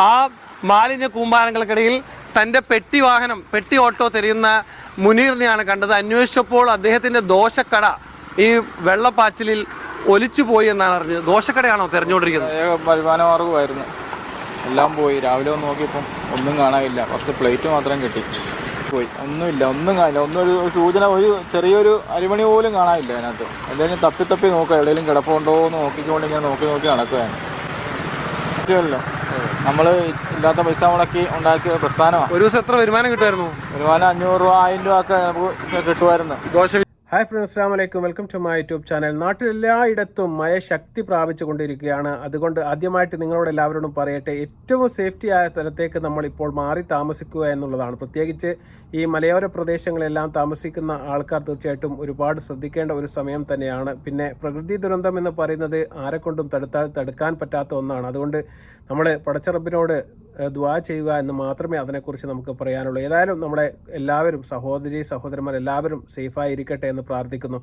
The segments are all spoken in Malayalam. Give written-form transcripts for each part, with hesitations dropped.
ആ മാലിന്യ കൂമ്പാരങ്ങൾക്കിടയിൽ തൻ്റെ പെട്ടി ഓട്ടോ തിരയുന്ന മുനീറിനെയാണ് കണ്ടത്. അന്വേഷിച്ചപ്പോൾ അദ്ദേഹത്തിൻ്റെ ദോശക്കട ഈ വെള്ളപ്പാച്ചിലിൽ ഒലിച്ചു പോയി എന്നാണ് അറിഞ്ഞത്. ദോശക്കടയാണോ തിരഞ്ഞുകൊണ്ടിരിക്കുന്നത്? വരുമാനമാർഗമായിരുന്നു, എല്ലാം പോയി. രാവിലെ ഒന്ന് നോക്കിയപ്പം ഒന്നും കാണാനില്ല, കുറച്ച് പ്ലേറ്റ് മാത്രം കിട്ടി. പോയി, ഒന്നുമില്ല, ഒന്നും കാണില്ല. ഒന്നൊരു സൂചന, ഒരു ചെറിയൊരു അരിമണി പോലും കാണാനില്ല അതിനകത്ത്. എന്തെങ്കിലും തപ്പി നോക്കുക, എവിടെയെങ്കിലും കിടപ്പുണ്ടോ എന്ന് നോക്കിക്കൊണ്ട് ഇങ്ങനെ നോക്കി നടക്കുകയാണ്. പറ്റുമല്ലോ, നമ്മൾ ഇല്ലാത്ത പൈസ മുടക്കി ഉണ്ടാക്കിയ പ്രസ്ഥാനമാണ്. ഒരു ദിവസം എത്ര വരുമാനം കിട്ടുമായിരുന്നു? വരുമാനം 500 രൂപ 1000 രൂപ ഒക്കെ നമുക്ക് കിട്ടുമായിരുന്നു. ഹായ് ഫ്രണ്ട്സ്, അസ്സലാമു അലൈക്കും. Welcome to my YouTube channel. നാട്ടിലെല്ലായിടത്തും മഴ ശക്തി പ്രാപിച്ചുകൊണ്ടിരിക്കുകയാണ്. അതുകൊണ്ട് ആദ്യമായിട്ട് നിങ്ങളോട് എല്ലാവരോടും പറയട്ടെ, ഏറ്റവും സേഫ്റ്റി ആയ സ്ഥലത്തേക്ക് നമ്മളിപ്പോൾ മാറി താമസിക്കുക എന്നുള്ളതാണ്. പ്രത്യേകിച്ച് ഈ മലയോര പ്രദേശങ്ങളെല്ലാം താമസിക്കുന്ന ആൾക്കാർ തീർച്ചയായിട്ടും ഒരുപാട് ശ്രദ്ധിക്കേണ്ട ഒരു സമയം തന്നെയാണ്. പിന്നെ പ്രകൃതി ദുരന്തം എന്ന് പറയുന്നത് ആരെക്കൊണ്ടും തടുക്കാൻ പറ്റാത്ത ഒന്നാണ്. അതുകൊണ്ട് നമ്മൾ പടച്ചറബിനോട് ദുആ ചെയ്യുക എന്ന് മാത്രമേ അതിനെക്കുറിച്ച് നമുക്ക് പറയാനുള്ളൂ. ഏതായാലും നമ്മളെ എല്ലാവരും സഹോദരന്മാർ എല്ലാവരും സേഫായി ഇരിക്കട്ടെ എന്ന് പ്രാർത്ഥിക്കുന്നു.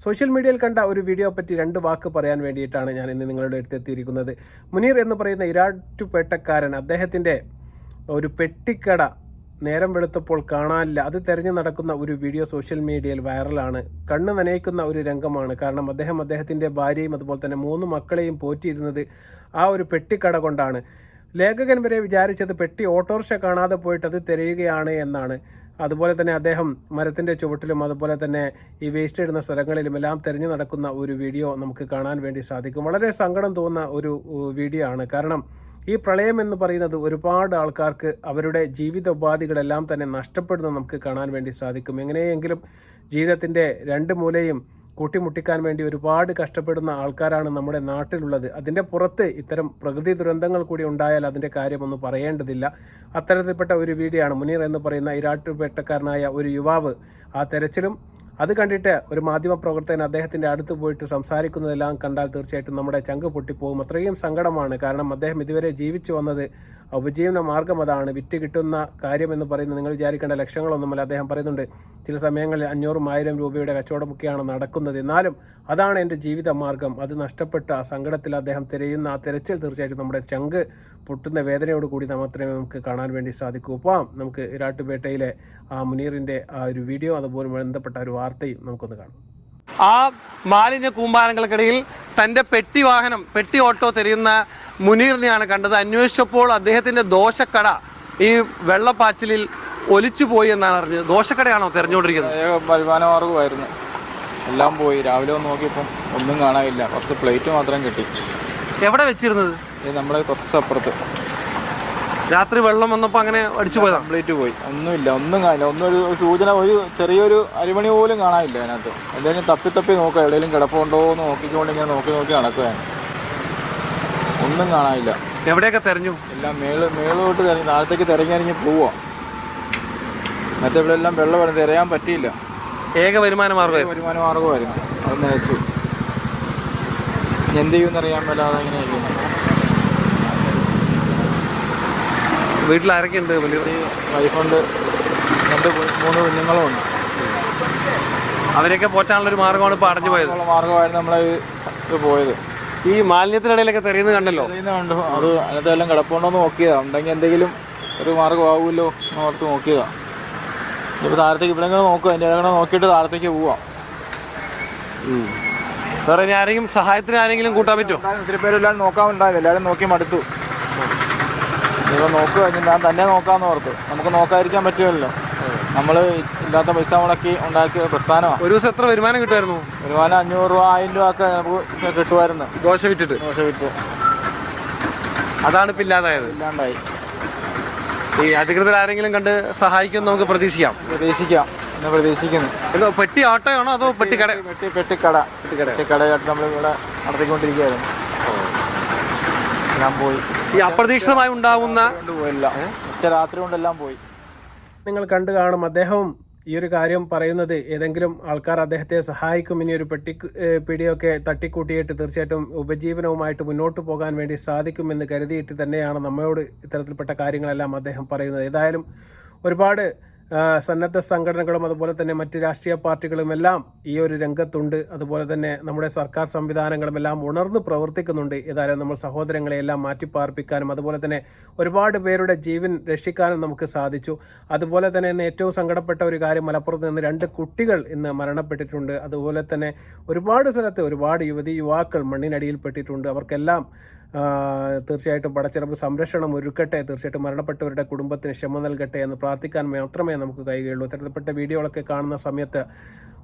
സോഷ്യൽ മീഡിയയിൽ കണ്ട ഒരു വീഡിയോ പറ്റി 2 വാക്ക് പറയാൻ വേണ്ടിയിട്ടാണ് ഞാൻ ഇന്ന് നിങ്ങളുടെ അടുത്തെത്തിയിരിക്കുന്നത്. മുനീർ എന്ന് പറയുന്ന ഇരാറ്റുപേട്ടക്കാരൻ, അദ്ദേഹത്തിൻ്റെ ഒരു പെട്ടിക്കട നേരം വെളുത്തപ്പോൾ കാണാനില്ല. അത് തെരഞ്ഞു നടക്കുന്ന ഒരു വീഡിയോ സോഷ്യൽ മീഡിയയിൽ വൈറലാണ്. കണ്ണ് നനയിക്കുന്ന ഒരു രംഗമാണ്. കാരണം അദ്ദേഹത്തിൻ്റെ ഭാര്യയും അതുപോലെ തന്നെ 3 മക്കളെയും പോറ്റിയിരുന്നത് ആ ഒരു പെട്ടിക്കട കൊണ്ടാണ്. ലേഖകൻ വരെ വിചാരിച്ചത് പെട്ടി ഓട്ടോറിക്ഷ കാണാതെ പോയിട്ട് അത് തിരയുകയാണ് എന്നാണ്. അതുപോലെ തന്നെ അദ്ദേഹം മരത്തിൻ്റെ ചുവട്ടിലും അതുപോലെ തന്നെ ഈ വേസ്റ്റ് ഇടുന്ന സ്ഥലങ്ങളിലും എല്ലാം തിരഞ്ഞു നടക്കുന്ന ഒരു വീഡിയോ നമുക്ക് കാണാൻ വേണ്ടി സാധിക്കും. വളരെ സങ്കടം തോന്നുന്ന ഒരു വീഡിയോ ആണ്. കാരണം ഈ പ്രളയം എന്ന് പറയുന്നത് ഒരുപാട് ആൾക്കാർക്ക് അവരുടെ ജീവിതോപാധികളെല്ലാം തന്നെ നഷ്ടപ്പെടുന്നത് നമുക്ക് കാണാൻ വേണ്ടി സാധിക്കും. എങ്ങനെയെങ്കിലും ജീവിതത്തിൻ്റെ 2 മൂലയും കൂട്ടിമുട്ടിക്കാൻ വേണ്ടി ഒരുപാട് കഷ്ടപ്പെടുന്ന ആൾക്കാരാണ് നമ്മുടെ നാട്ടിലുള്ളത്. അതിൻ്റെ പുറത്ത് ഇത്തരം പ്രകൃതി ദുരന്തങ്ങൾ കൂടി ഉണ്ടായാൽ അതിൻ്റെ കാര്യമൊന്നും പറയേണ്ടതില്ല. അത്തരത്തിൽപ്പെട്ട ഒരു വീഡിയോ ആണ്. മുനീർ എന്ന് പറയുന്ന ഇരാറ്റുപേട്ടക്കാരനായ ഒരു യുവാവ് ആ തെരച്ചിലും അത് കണ്ടിട്ട് ഒരു മാധ്യമ പ്രവർത്തകൻ അദ്ദേഹത്തിൻ്റെ അടുത്ത് പോയിട്ട് സംസാരിക്കുന്നതെല്ലാം കണ്ടാൽ തീർച്ചയായിട്ടും നമ്മുടെ ചങ്ക് പൊട്ടിപ്പോകും. അത്രയും സങ്കടമാണ്. കാരണം അദ്ദേഹം ഇതുവരെ ജീവിച്ചു വന്നത് ഉപജീവന മാർഗം അതാണ്. വിറ്റ് കിട്ടുന്ന കാര്യം എന്ന് പറയുന്നത് നിങ്ങൾ വിചാരിക്കേണ്ട ലക്ഷങ്ങളൊന്നുമല്ല. അദ്ദേഹം പറയുന്നുണ്ട്, ചില സമയങ്ങളിൽ 500-1000 രൂപയുടെ കച്ചവടമൊക്കെയാണ് നടക്കുന്നത്, എന്നാലും അതാണ് എൻ്റെ ജീവിത മാർഗം. അത് നഷ്ടപ്പെട്ട ആ സങ്കടത്തിൽ അദ്ദേഹം തിരയുന്ന ആ തിരച്ചിൽ തീർച്ചയായിട്ടും നമ്മുടെ ചങ്ക് പൊട്ടുന്ന വേദനയോട് കൂടി മാത്രമേ നമുക്ക് കാണാൻ വേണ്ടി സാധിക്കൂ. അപ്പോൾ നമുക്ക് ഇരാറ്റുപേട്ടയിലെ ആ മുനീറിൻ്റെ ആ ഒരു വീഡിയോ അതുപോലെ ബന്ധപ്പെട്ട ഒരു വാർത്തയും നമുക്കൊന്ന് കാണാം. ആ മാലിന്യ കൂമ്പാരങ്ങൾക്കിടയിൽ തൻ്റെ പെട്ടി ഓട്ടോ തിരയുന്ന മുനീറിനെയാണ് കണ്ടത്. അന്വേഷിച്ചപ്പോൾ അദ്ദേഹത്തിൻ്റെ ദോശക്കട ഈ വെള്ളപ്പാച്ചിലിൽ ഒലിച്ചു പോയി എന്നാണ് അറിഞ്ഞത്. ദോശക്കടയാണോ തിരഞ്ഞുകൊണ്ടിരിക്കുന്നത്? വരുമാനമാർഗമായിരുന്നു, എല്ലാം പോയി. രാവിലെ ഒന്ന് നോക്കിയപ്പം ഒന്നും കാണാനില്ല, കുറച്ച് പ്ലേറ്റ് മാത്രം കിട്ടി. എവിടെ വെച്ചിരുന്നത്? നമ്മളെ കുറച്ച് അപ്പുറത്ത്. രാത്രി വെള്ളം വന്നപ്പോൾ അങ്ങനെ അടിച്ചു പോയതാണ്. കംപ്ലീറ്റ് പോയി, ഒന്നുമില്ല, ഒന്നും കാണില്ല. ഒന്നൊരു സൂചന, ഒരു ചെറിയൊരു അരിമണി പോലും കാണാനില്ല അതിനകത്ത്. എന്തെങ്കിലും തപ്പി നോക്കുക, എവിടെയെങ്കിലും കിടപ്പുണ്ടോ എന്ന് നോക്കിക്കൊണ്ട് ഇങ്ങനെ നോക്കി നടക്കുകയാണ്. ഒന്നും കാണാനില്ല. എവിടെയൊക്കെ തെരഞ്ഞു? എല്ലാം മേളോട്ട് തിരഞ്ഞു, താഴത്തേക്ക് തിരഞ്ഞിറങ്ങി പോവാ. മറ്റേ ഇവിടെ എല്ലാം വെള്ളം തിരയാൻ പറ്റിയില്ല. ഏക വരുമാന മാർഗമായിരുന്നു. അത് നനച്ചു. എന്ത് ചെയ്യുമെന്നറിയാൻ മേലാതെ ഇങ്ങനെ ഇരിക്കുന്നു. വീട്ടിൽ ആരൊക്കെ ഉണ്ട്? വൈഫുണ്ട്, 2-3 കുഞ്ഞുങ്ങളും ഉണ്ട്. അവരെയൊക്കെ പോറ്റാനുള്ളൊരു മാർഗമാണ് ഇപ്പോൾ അടഞ്ഞു പോയത്. മാർഗമായിരുന്നു നമ്മളെ പോയത്. ഈ മാലിന്യത്തിനിടയിലൊക്കെ തെരയുന്നത് കണ്ടല്ലോ. കണ്ടു, അത് അതിനകത്തെല്ലാം കിടപ്പുണ്ടോ എന്ന് നോക്കിയതാ. ഉണ്ടെങ്കിൽ എന്തെങ്കിലും ഒരു മാർഗമാവുമല്ലോ എന്ന് ഓർത്ത് നോക്കിയതാ. ഇപ്പോൾ താഴത്തേക്ക് ഇവിടെ നോക്കുക, അതിൻ്റെ ഇടങ്ങൾ നോക്കിയിട്ട് താഴത്തേക്ക് പോവാം. വേറെ ആരെങ്കിലും സഹായത്തിന് ആരെങ്കിലും കൂട്ടാൻ പറ്റുമോ? ഒത്തിരി പേരെല്ലാം നോക്കാനുണ്ടായിരുന്നു, എല്ലാവരും നോക്കി മടുത്തു. ഇപ്പോൾ നോക്കുക, ഞാൻ തന്നെ നോക്കാമെന്ന് ഓർത്ത്. നമുക്ക് നോക്കാതിരിക്കാൻ പറ്റുമല്ലോ, നമ്മൾ ഇല്ലാത്ത പൈസ മുടക്കി ഉണ്ടാക്കിയ പ്രസ്ഥാനമാണ്. ഒരു ദിവസം എത്ര വരുമാനം കിട്ടുമായിരുന്നു? വരുമാനം 500 രൂപ 1000 രൂപ ഒക്കെ നമുക്ക് കിട്ടുമായിരുന്നു. ദോശ വിറ്റ് അതാണ് ഇപ്പം ഇല്ലാണ്ടായി. ഈ അധികൃതർ ആരെങ്കിലും കണ്ട് സഹായിക്കുമെന്ന് നമുക്ക് പ്രതീക്ഷിക്കാം എന്ന് പ്രതീക്ഷിക്കുന്നു. പെട്ടി ഓട്ടോയാണോ അതോ പെട്ടിക്കടയായിട്ട് നമ്മളിവിടെ നടത്തിക്കൊണ്ടിരിക്കുകയായിരുന്നു. എല്ലാം പോയി. ഈ അപ്രതീക്ഷിതമായി ഉണ്ടാകുന്ന പോയില്ല, ഒറ്റ രാത്രി കൊണ്ടെല്ലാം പോയി. നിങ്ങൾ കണ്ടു കാണും, അദ്ദേഹം ഈ ഒരു കാര്യം പറയുന്നത് ഏതെങ്കിലും ആൾക്കാർ അദ്ദേഹത്തെ സഹായിക്കും, ഇനി ഒരു പിടിയൊക്കെ തട്ടിക്കൂട്ടിയിട്ട് തീർച്ചയായിട്ടും ഉപജീവനവുമായിട്ട് മുന്നോട്ട് പോകാൻ വേണ്ടി സാധിക്കുമെന്ന് കരുതിയിട്ട് തന്നെയാണ് നമ്മളോട് ഇത്തരത്തിൽപ്പെട്ട കാര്യങ്ങളെല്ലാം അദ്ദേഹം പറയുന്നത്. ഏതായാലും ഒരുപാട് സന്നദ്ധ സംഘടനകളും അതുപോലെ തന്നെ മറ്റ് രാഷ്ട്രീയ പാർട്ടികളും എല്ലാം ഈ ഒരു രംഗത്തുണ്ട്. അതുപോലെ തന്നെ നമ്മുടെ സർക്കാർ സംവിധാനങ്ങളും എല്ലാം ഉണർന്ന് പ്രവർത്തിക്കുന്നുണ്ട്. ഏതായാലും നമ്മൾ സഹോദരങ്ങളെ എല്ലാം മാറ്റിപ്പാർപ്പിക്കാനും അതുപോലെ തന്നെ ഒരുപാട് പേരുടെ ജീവൻ രക്ഷിക്കാനും നമുക്ക് സാധിച്ചു. അതുപോലെ തന്നെ ഇന്ന് ഏറ്റവും സങ്കടപ്പെട്ട ഒരു കാര്യം, മലപ്പുറത്ത് നിന്ന് 2 കുട്ടികൾ ഇന്ന് മരണപ്പെട്ടിട്ടുണ്ട്. അതുപോലെ തന്നെ ഒരുപാട് സ്ഥലത്ത് ഒരുപാട് യുവാക്കൾ മണ്ണിനടിയിൽപ്പെട്ടിട്ടുണ്ട്. അവർക്കെല്ലാം തീർച്ചയായിട്ടും പടച്ചിറപ്പ് സംരക്ഷണം ഒരുക്കട്ടെ. തീർച്ചയായിട്ടും മരണപ്പെട്ടവരുടെ കുടുംബത്തിന് ക്ഷമ നൽകട്ടെ എന്ന് പ്രാർത്ഥിക്കാൻ മാത്രമേ നമുക്ക് കഴിയുകയുള്ളൂ. ഇത്തരത്തിൽപ്പെട്ട വീഡിയോകളൊക്കെ കാണുന്ന സമയത്ത്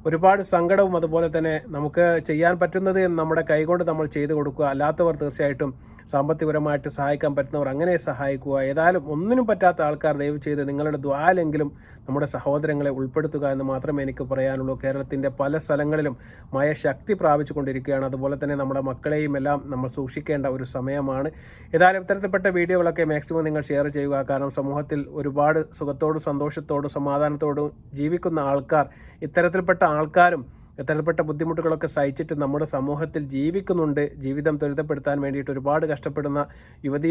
ഒരുപാട് സങ്കടവും അതുപോലെ തന്നെ നമുക്ക് ചെയ്യാൻ പറ്റുന്നത് നമ്മുടെ കൈകൊണ്ട് നമ്മൾ ചെയ്തു കൊടുക്കുക. അല്ലാത്തവർ തീർച്ചയായിട്ടും സാമ്പത്തികപരമായിട്ട് സഹായിക്കാൻ പറ്റുന്നവർ അങ്ങനെ സഹായിക്കുക. ഏതായാലും ഒന്നിനും പറ്റാത്ത ആൾക്കാർ ദയവ് ചെയ്ത് നിങ്ങളുടെ ദ്വാലെങ്കിലും നമ്മുടെ സഹോദരങ്ങളെ ഉൾപ്പെടുത്തുക എന്ന് മാത്രമേ എനിക്ക് പറയാനുള്ളൂ. കേരളത്തിൻ്റെ പല സ്ഥലങ്ങളിലും മഴ ശക്തി പ്രാപിച്ചു കൊണ്ടിരിക്കുകയാണ്. അതുപോലെ തന്നെ നമ്മുടെ മക്കളെയും എല്ലാം നമ്മൾ സൂക്ഷിക്കേണ്ട ഒരു സമയമാണ്. ഏതായാലും ഇത്തരത്തിൽപ്പെട്ട വീഡിയോകളൊക്കെ മാക്സിമം നിങ്ങൾ ഷെയർ ചെയ്യുക. കാരണം സമൂഹത്തിൽ ഒരുപാട് സുഖത്തോടും സന്തോഷത്തോടും സമാധാനത്തോടും ജീവിക്കുന്ന ആൾക്കാർ, ഇത്തരത്തിൽപ്പെട്ട ആൾക്കാരും ഇത്തരത്തിൽപ്പെട്ട ബുദ്ധിമുട്ടുകളൊക്കെ സഹിച്ചിട്ട് നമ്മുടെ സമൂഹത്തിൽ ജീവിക്കുന്നുണ്ട്. ജീവിതം ത്വരിതപ്പെടുത്താൻ വേണ്ടിയിട്ട് ഒരുപാട് കഷ്ടപ്പെടുന്ന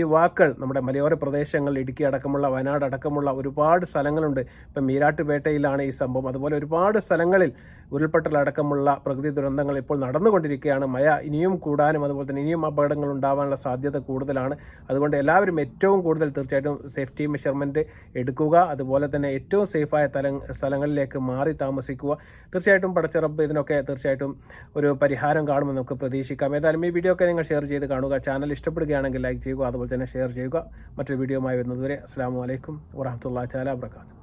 യുവാക്കൾ നമ്മുടെ മലയോര പ്രദേശങ്ങൾ, ഇടുക്കി അടക്കമുള്ള വയനാട് അടക്കമുള്ള ഒരുപാട് സ്ഥലങ്ങളുണ്ട്. ഇപ്പം മീരാട്ടുപേട്ടയിലാണ് ഈ സംഭവം. അതുപോലെ ഒരുപാട് സ്ഥലങ്ങളിൽ ഉരുൾപൊട്ടലടക്കമുള്ള പ്രകൃതി ദുരന്തങ്ങൾ ഇപ്പോൾ നടന്നുകൊണ്ടിരിക്കുകയാണ്. മഴ ഇനിയും കൂടാനും അതുപോലെ തന്നെ ഇനിയും അപകടങ്ങൾ ഉണ്ടാവാനുള്ള സാധ്യത കൂടുതലാണ്. അതുകൊണ്ട് എല്ലാവരും ഏറ്റവും കൂടുതൽ തീർച്ചയായിട്ടും സേഫ്റ്റി മെഷർമെൻറ്റ് എടുക്കുക. അതുപോലെ തന്നെ ഏറ്റവും സേഫായ സ്ഥലങ്ങളിലേക്ക് മാറി താമസിക്കുക. തീർച്ചയായിട്ടും പടച്ചിറപ്പ് ഇതിനൊക്കെ തീർച്ചയായിട്ടും ഒരു പരിഹാരം കാണുമെന്ന് നമുക്ക് പ്രതീക്ഷിക്കാം. ഏതായാലും ഈ വീഡിയോ ഒക്കെ നിങ്ങൾ ഷെയർ ചെയ്ത് കാണുക. ചാനൽ ഇഷ്ടപ്പെടുകയാണെങ്കിൽ ലൈക്ക് ചെയ്യുക, അതുപോലെ തന്നെ ഷെയർ ചെയ്യുക. മറ്റൊരു വീഡിയോയുമായി വരുന്നതുവരെ അസ്സലാമു അലൈക്കും വറഹ്മത്തുള്ളാഹി തആല വബറകാതുഹു.